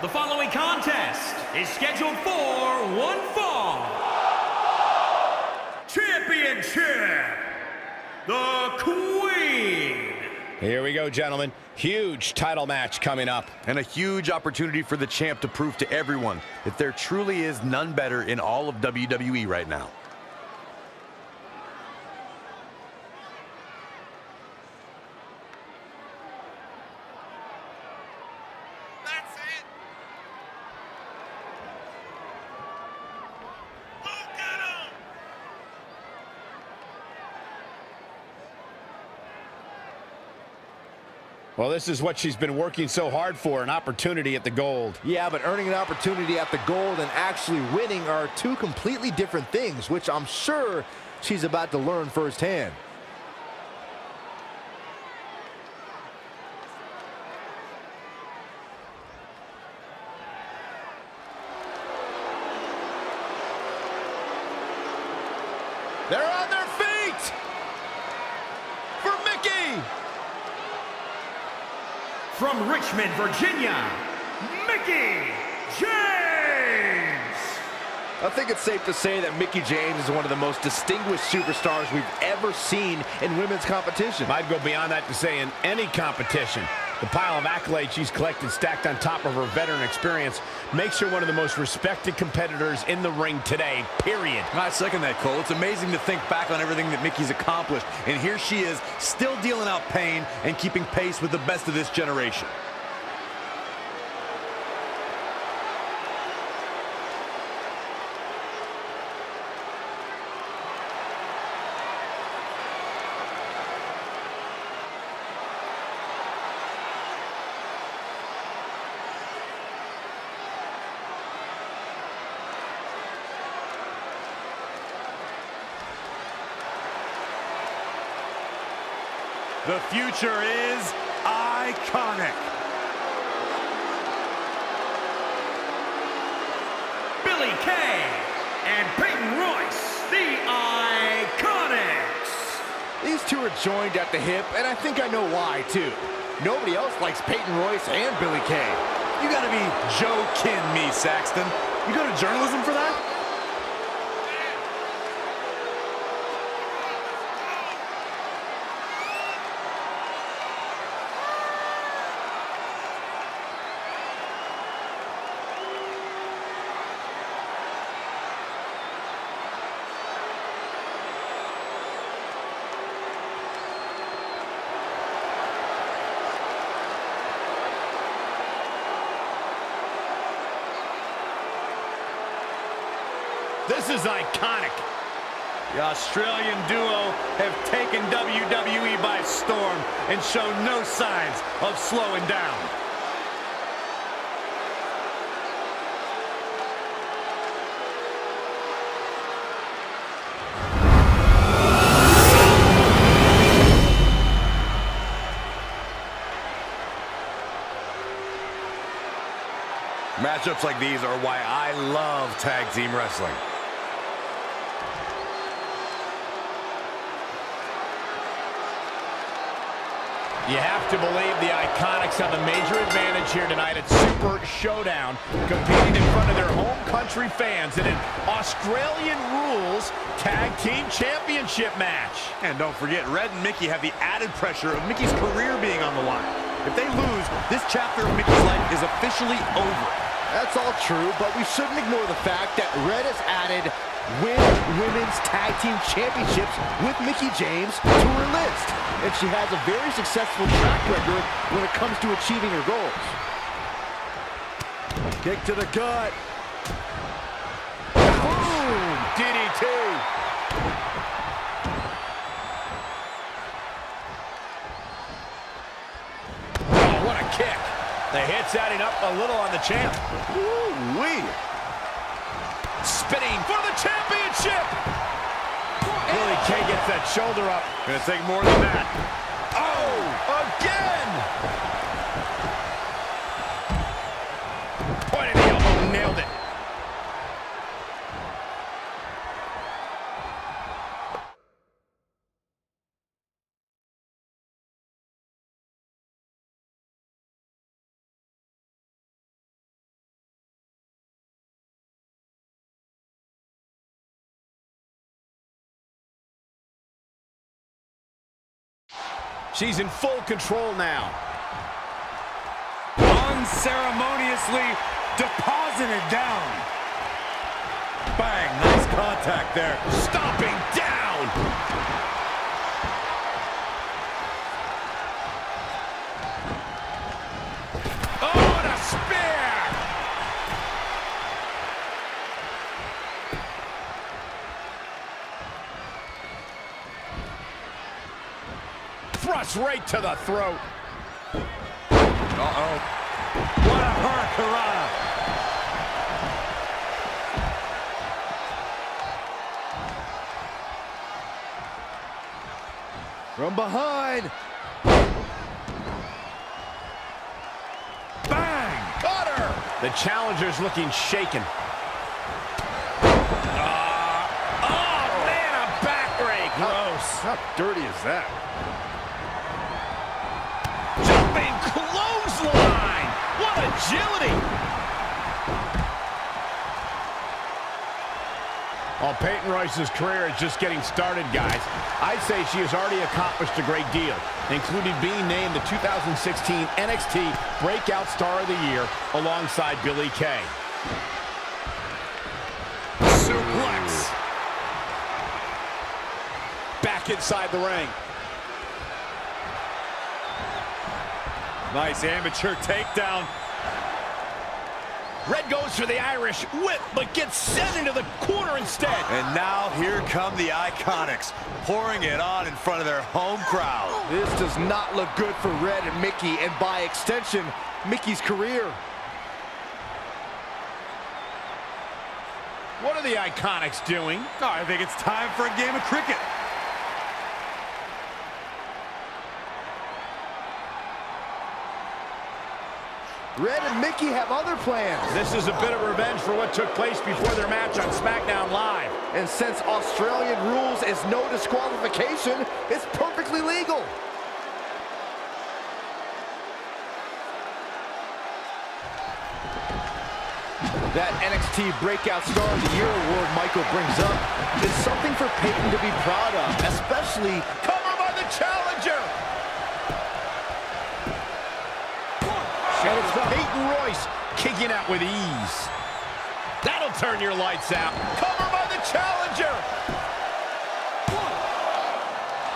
The following contest is scheduled for one fall. Championship, the Queen. Here we go, gentlemen. Huge title match coming up. And a huge opportunity for the champ to prove to everyone that there truly is none better in all of WWE right now. Well, this is what she's been working so hard for, an opportunity at the gold. Yeah, but earning an opportunity at the gold and actually winning are two completely different things, which I'm sure she's about to learn firsthand. They're on their feet! For Mickey! From Richmond, Virginia, Mickey James! I think it's safe to say that Mickey James is one of the most distinguished superstars we've ever seen in women's competition. I'd go beyond that to say in any competition. The pile of accolades she's collected stacked on top of her veteran experience makes her one of the most respected competitors in the ring today, period. I second that, Cole. It's amazing to think back on everything that Mickey's accomplished. And here she is, still dealing out pain and keeping pace with the best of this generation. The future is iconic. Billy Kay and Peyton Royce, the Iconics. These two are joined at the hip, and I think I know why, too. Nobody else likes Peyton Royce and Billy Kay. You gotta be joking me, Saxton. You go to journalism for that? This is iconic. The Australian duo have taken WWE by storm and show no signs of slowing down. Matchups like these are why I love tag team wrestling. You have to believe the Iconics have a major advantage here tonight at Super Showdown, competing in front of their home country fans in an Australian Rules Tag Team Championship match. And don't forget, Red and Mickey have the added pressure of Mickey's career being on the line. If they lose, this chapter of Mickey's life is officially over. That's all true, but we shouldn't ignore the fact that Red has added women's tag team championships with Mickey James to her list. And she has a very successful track record when it comes to achieving her goals. Kick to the gut. Boom! DDT. Oh, what a kick. The hit's adding up a little on the champ. Woo-wee. Spinning for the championship. Billy Kay gets that shoulder up. Gonna take more than that. Oh, again! She's in full control now. Unceremoniously deposited down. Bang, nice contact there. Stomping down. Oh, and a spear. Thrust right to the throat. Uh-oh. What a hurricanrana. From behind. Bang! Got her! The challenger's looking shaken. Oh, man, a backbreak. Gross. How dirty is that? Jumping clothesline! What agility! Well, Peyton Royce's career is just getting started, guys. I'd say she has already accomplished a great deal, including being named the 2016 NXT Breakout Star of the Year alongside Billie Kay. Suplex. Back inside the ring. Nice amateur takedown. Red goes for the Irish whip, but gets sent into the corner instead. And now here come the Iconics, pouring it on in front of their home crowd. This does not look good for Red and Mickey, and by extension, Mickey's career. What are the Iconics doing? Oh, I think it's time for a game of cricket. Red and Mickey have other plans. This is a bit of revenge for what took place before their match on SmackDown Live. And since Australian rules is no disqualification, it's perfectly legal. That NXT Breakout Star of the Year award Michael brings up is something for Peyton to be proud of, especially Cover by the challenger. And it's Peyton Royce kicking out with ease. That'll turn your lights out. Cover by the challenger.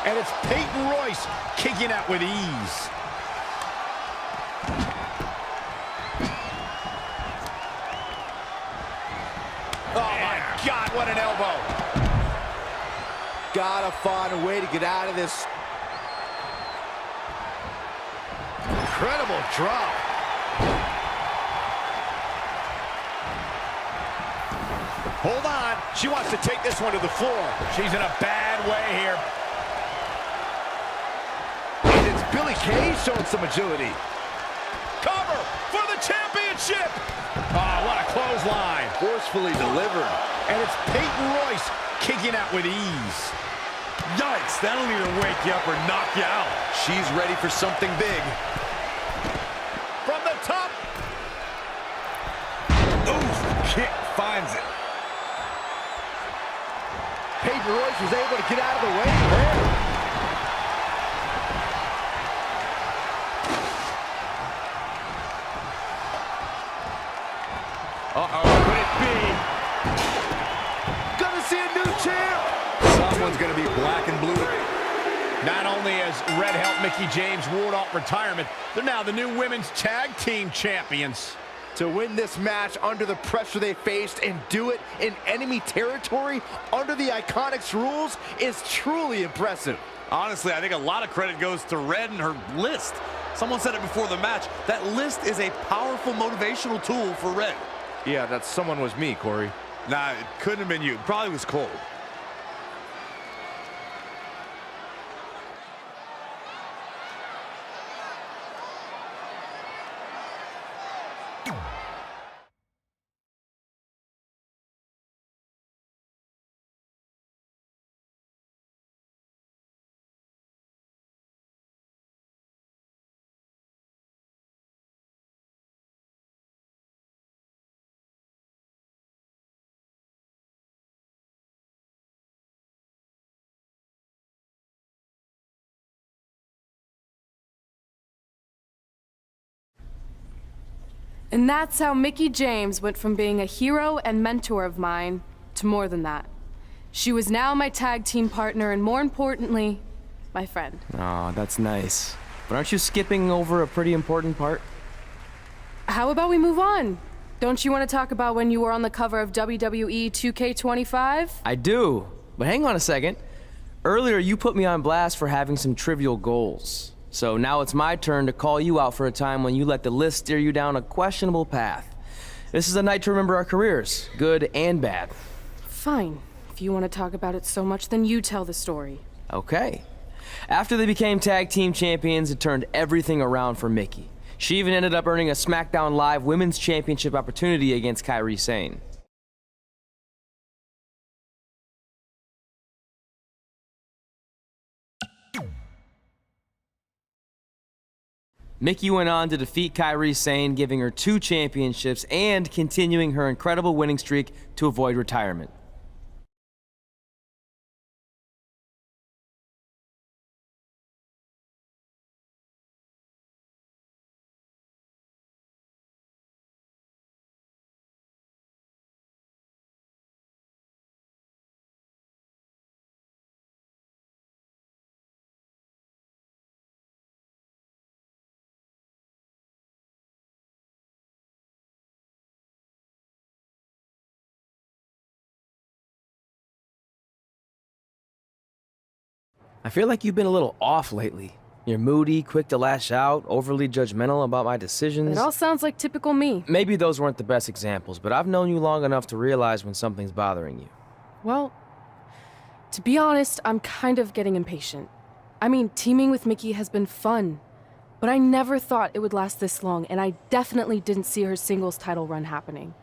And it's Peyton Royce kicking out with ease. Oh, my God, what an elbow. gotta find a way to get out of this. Incredible drop. Hold on. She wants to take this one to the floor. She's in a bad way here. And it's Billie Kay showing some agility. Cover for the championship. Oh, what a clothesline. Forcefully delivered. And it's Peyton Royce kicking out with ease. Yikes, that'll either wake you up or knock you out. She's ready for something big. From the top. Oof, kick finds it. Peyton Royce was able to get out of the way there. Uh-oh, could it be? Gonna see a new champ. Someone's gonna be black and blue. Not only has Red helped Mickie James ward off retirement, they're now the new women's tag team champions. To win this match under the pressure they faced and do it in enemy territory under the Iconics rules is truly impressive. Honestly, I think a lot of credit goes to Red and her list. Someone said it before the match. That list is a powerful motivational tool for Red. Yeah, that someone was me, Corey. Nah, it couldn't have been you. It probably was Cole. And that's how Mickie James went from being a hero and mentor of mine to more than that. She was now my tag team partner and, more importantly, my friend. Aw, that's nice. But aren't you skipping over a pretty important part? How about we move on? Don't you want to talk about when you were on the cover of WWE 2K20? I do, but hang on a second. Earlier, you put me on blast for having some trivial goals. So now it's my turn to call you out for a time when you let the list steer you down a questionable path. This is a night to remember our careers, good and bad. Fine. If you want to talk about it so much, then you tell the story. Okay. After they became tag team champions, it turned everything around for Mickie. She even ended up earning a SmackDown Live Women's Championship opportunity against Kairi Sane. Mickie went on to defeat Kairi Sane, giving her 2 championships and continuing her incredible winning streak to avoid retirement. I feel like you've been a little off lately. You're moody, quick to lash out, overly judgmental about my decisions. It all sounds like typical me. Maybe those weren't the best examples, but I've known you long enough to realize when something's bothering you. Well, to be honest, I'm kind of getting impatient. I mean, teaming with Mickie has been fun, but I never thought it would last this long, and I definitely didn't see her singles title run happening.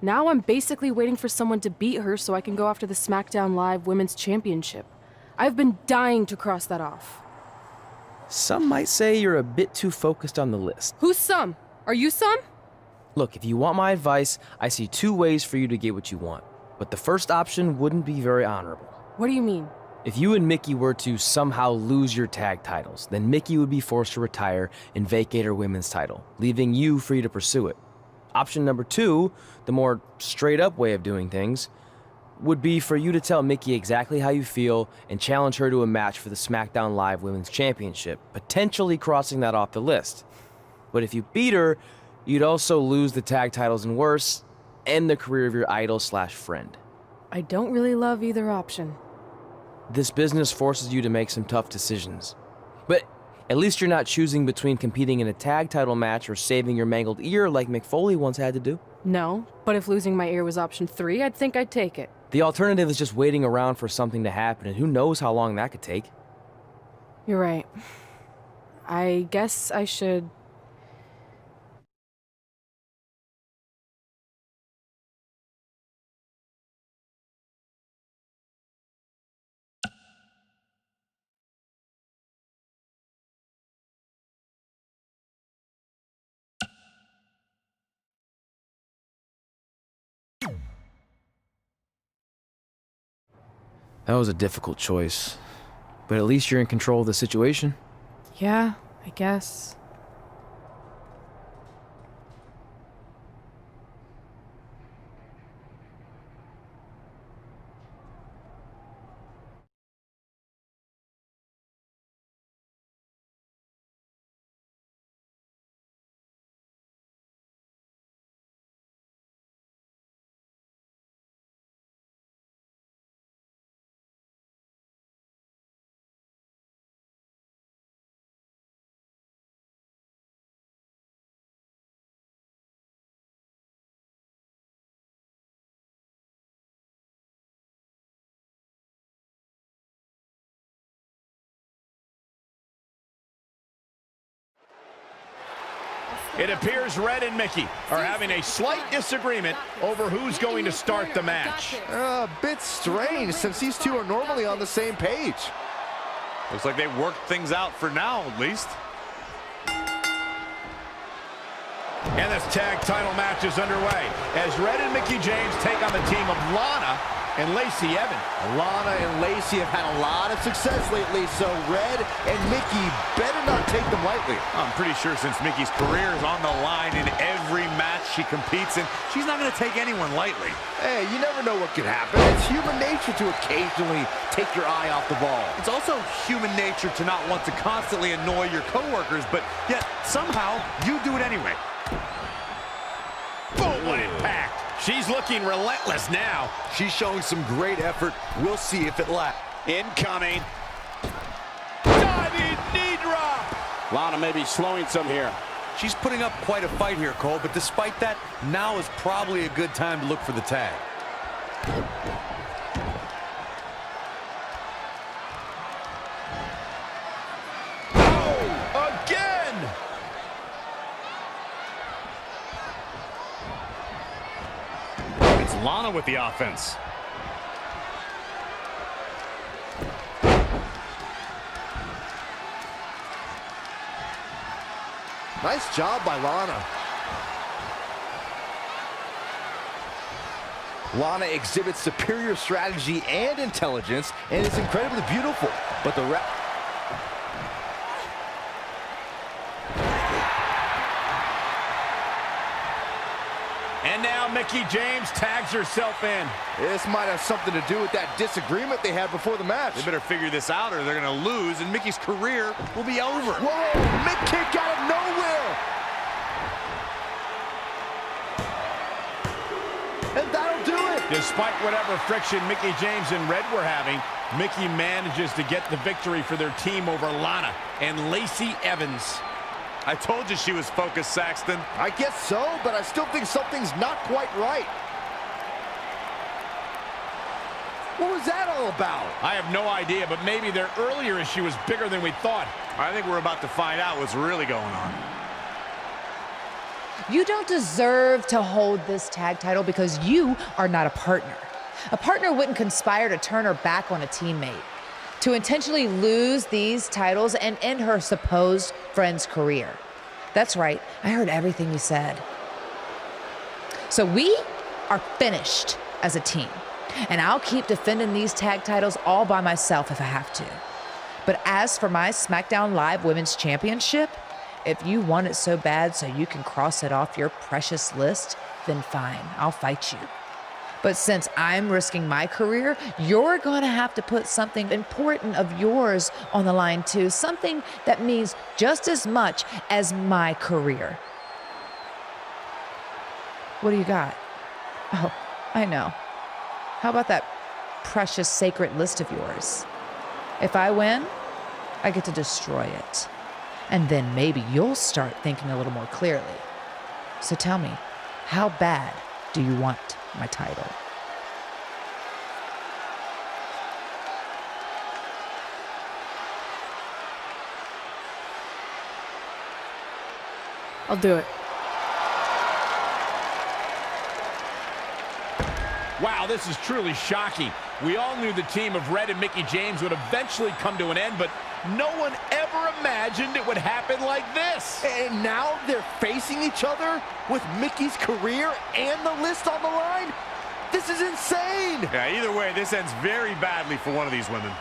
Now I'm basically waiting for someone to beat her so I can go after the SmackDown Live Women's Championship. I've been dying to cross that off. Some might say you're a bit too focused on the list. Who's some? Are you some? Look, if you want my advice, I see 2 ways for you to get what you want. But the first option wouldn't be very honorable. What do you mean? If you and Mickie were to somehow lose your tag titles, then Mickie would be forced to retire and vacate her women's title, leaving you free to pursue it. Option number 2, the more straight-up way of doing things, would be for you to tell Mickie exactly how you feel and challenge her to a match for the SmackDown Live Women's Championship, potentially crossing that off the list. But if you beat her, you'd also lose the tag titles and worse, end the career of your idol/friend. I don't really love either option. This business forces you to make some tough decisions. But at least you're not choosing between competing in a tag title match or saving your mangled ear like Mick Foley once had to do. No, but if losing my ear was option 3, I'd think I'd take it. The alternative is just waiting around for something to happen, and who knows how long that could take. You're right. I guess I should... That was a difficult choice, but at least you're in control of the situation. Yeah, I guess. It appears Red and Mickie are having a slight disagreement over who's going to start the match. A bit strange since these two are normally on the same page. Looks like they worked things out for now, at least. And this tag title match is underway as Red and Mickie James take on the team of Lana and Lacey Evans. Lana and Lacey have had a lot of success lately, so Red and Mickey better not take them lightly. I'm pretty sure since Mickey's career is on the line in every match she competes in, she's not going to take anyone lightly. Hey, you never know what could happen. It's human nature to occasionally take your eye off the ball. It's also human nature to not want to constantly annoy your coworkers, but yet somehow you do it anyway. Boom, what impact. She's looking relentless now. She's showing some great effort. We'll see if it lasts. Incoming. Diving knee drop. Lana may be slowing some here. She's putting up quite a fight here, Cole, but despite that, now is probably a good time to look for the tag. Oh, again. It's Lana with the offense. Nice job by Lana. Lana exhibits superior strategy and intelligence and is incredibly beautiful, but the And now Mickie James tags herself in. This might have something to do with that disagreement they had before the match. They better figure this out or they're going to lose and Mickey's career will be over. Whoa, mid kick out of nowhere. And that'll do it. Despite whatever friction Mickie James and Red were having, Mickie manages to get the victory for their team over Lana and Lacey Evans. I told you she was focused, Saxton. I guess so, but I still think something's not quite right. What was that all about? I have no idea, but maybe their earlier issue was bigger than we thought. I think we're about to find out what's really going on. You don't deserve to hold this tag title because you are not a partner. A partner wouldn't conspire to turn her back on a teammate, to intentionally lose these titles and end her supposed friend's career. That's right, I heard everything you said. So we are finished as a team, and I'll keep defending these tag titles all by myself if I have to. But as for my SmackDown Live Women's Championship, if you want it so bad so you can cross it off your precious list, then fine, I'll fight you. But since I'm risking my career, you're going to have to put something important of yours on the line too, something that means just as much as my career. What do you got? Oh, I know. How about that precious sacred list of yours? If I win, I get to destroy it. And then maybe you'll start thinking a little more clearly. So tell me, how bad do you want my title? I'll do it. Wow, this is truly shocking. We all knew the team of Red and Mickie James would eventually come to an end, but no one ever imagined it would happen like this. And now they're facing each other with Mickey's career and the list on the line? This is insane! Yeah, either way, this ends very badly for one of these women.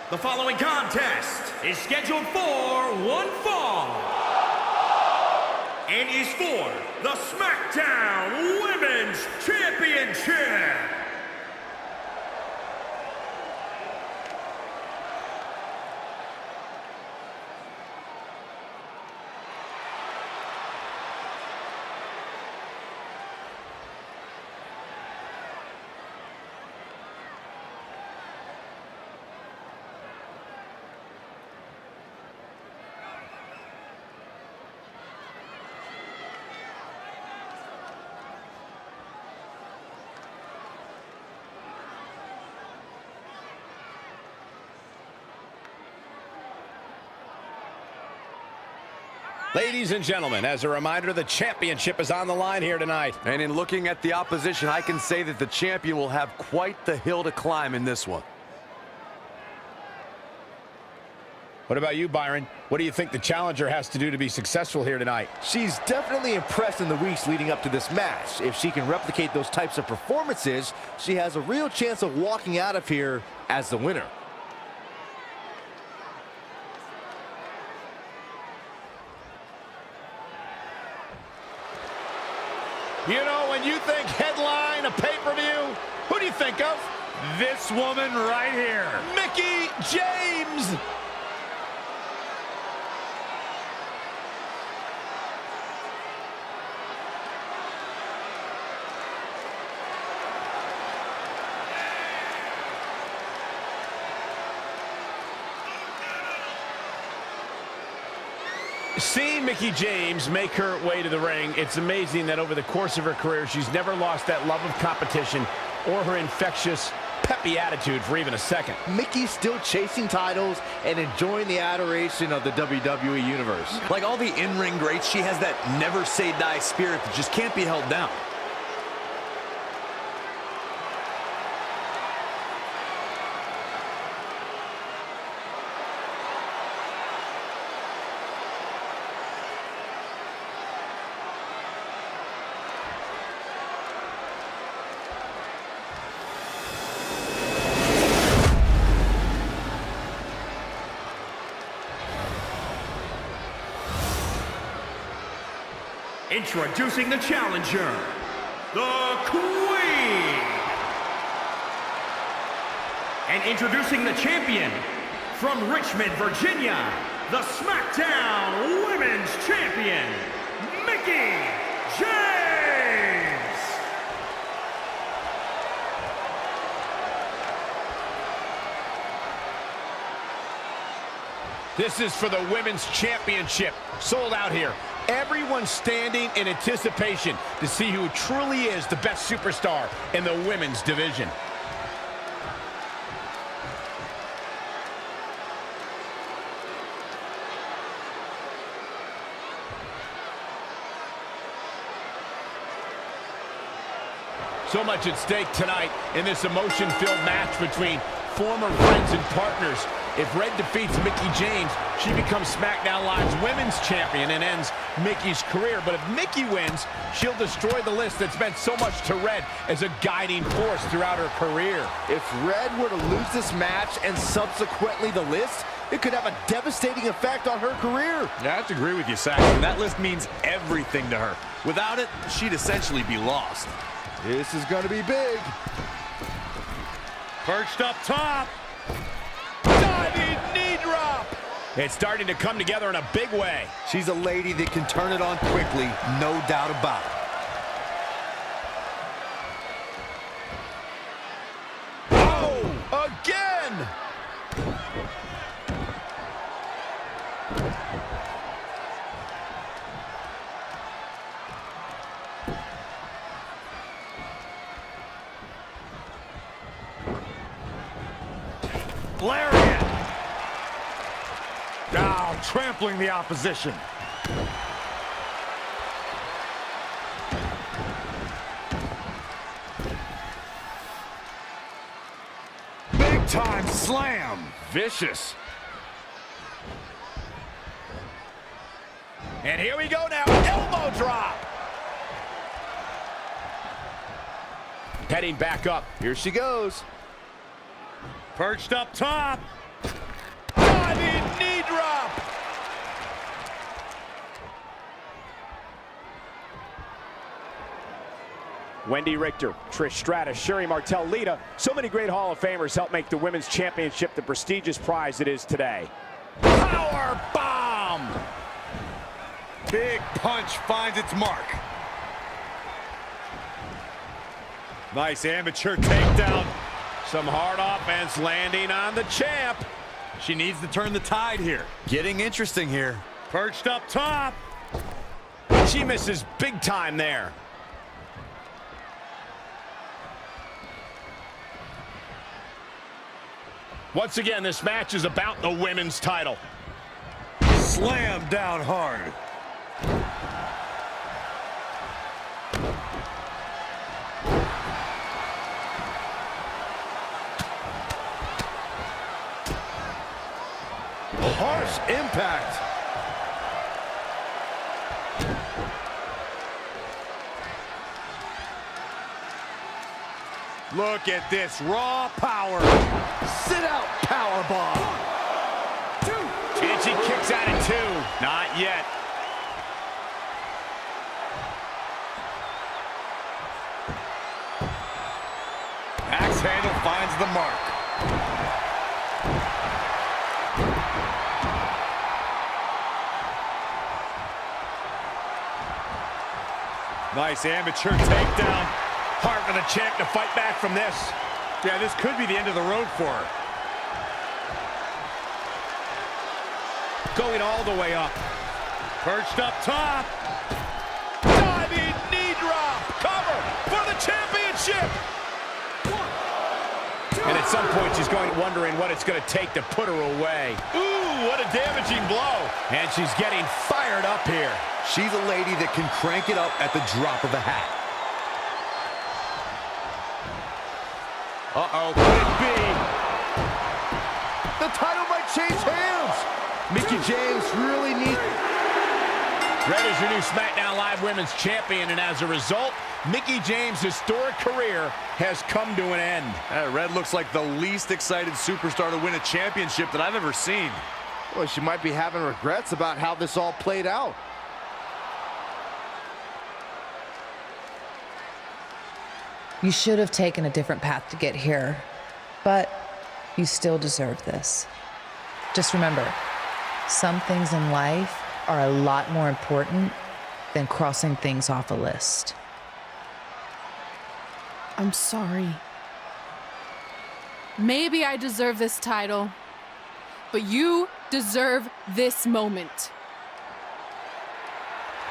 The following contest is scheduled for one fall and is for the SmackDown Women's Championship. Ladies and gentlemen, as a reminder, the championship is on the line here tonight. And in looking at the opposition, I can say that the champion will have quite the hill to climb in this one. What about you, Byron? What do you think the challenger has to do to be successful here tonight? She's definitely impressed in the weeks leading up to this match. If she can replicate those types of performances, she has a real chance of walking out of here as the winner. You know, when you think headline, a pay-per-view, who do you think of? This woman right here. Mickie James! Seeing Mickie James make her way to the ring, it's amazing that over the course of her career, she's never lost that love of competition or her infectious, peppy attitude for even a second. Mickey's still chasing titles and enjoying the adoration of the WWE Universe. Like all the in-ring greats, she has that never-say-die spirit that just can't be held down. Introducing the challenger, the Queen. And introducing the champion, from Richmond, Virginia, the SmackDown Women's Champion, Mickie James. This is for the Women's Championship. Sold out here. Everyone's standing in anticipation to see who truly is the best superstar in the women's division. So much at stake tonight in this emotion-filled match between former friends and partners. If Red defeats Mickie James, she becomes SmackDown Live's Women's Champion and ends Mickie's career. But if Mickie wins, she'll destroy the list that's meant so much to Red as a guiding force throughout her career. If Red were to lose this match and subsequently the list, it could have a devastating effect on her career. Yeah, I have to agree with you, Saxon. That list means everything to her. Without it, she'd essentially be lost. This is going to be big. Perched up top. Diving knee drop. It's starting to come together in a big way. She's a lady that can turn it on quickly, no doubt about it. Oh, again! Lariat. Now trampling the opposition. Big time slam. Vicious. And here we go now. Elbow drop. Heading back up. Here she goes. Perched up top. Diving knee drop. Wendy Richter, Trish Stratus, Sherry Martel, Lita. So many great Hall of Famers help make the Women's Championship the prestigious prize it is today. Power bomb. Big punch finds its mark. Nice amateur takedown. Some hard offense landing on the champ. She needs to turn the tide here. Getting interesting here. Perched up top. She misses big time there. Once again, this match is about the women's title. Slam down hard. Harsh impact. Look at this raw power. Sit out power bomb. 1, 2. And she kicks out at 2. Not yet. Axe handle finds the mark. Nice amateur takedown. Hard for the champ to fight back from this. Yeah, this could be the end of the road for her. Going all the way up. Perched up top. Diving knee drop. Cover for the championship. 1, 2. And at some point, she's wondering what it's going to take to put her away. Ooh, what a damaging blow. And she's getting fired up here. She's a lady that can crank it up at the drop of a hat. Uh-oh, could it be? The title might change hands. Mickie James really needs... Red is your new SmackDown Live Women's Champion, and as a result, Mickie James' historic career has come to an end. Red looks like the least excited superstar to win a championship that I've ever seen. Well, she might be having regrets about how this all played out. You should have taken a different path to get here, but you still deserve this. Just remember, some things in life are a lot more important than crossing things off a list. I'm sorry. Maybe I deserve this title, but you deserve this moment.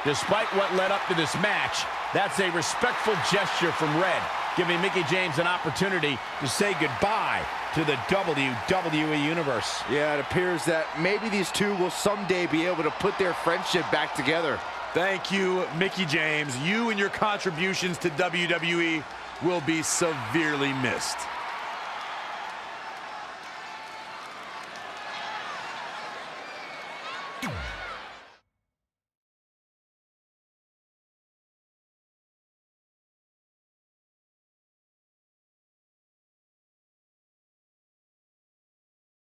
Despite what led up to this match, that's a respectful gesture from Red, giving Mickie James an opportunity to say goodbye to the WWE Universe. Yeah, it appears that maybe these two will someday be able to put their friendship back together. Thank you, Mickie James. You and your contributions to WWE will be severely missed.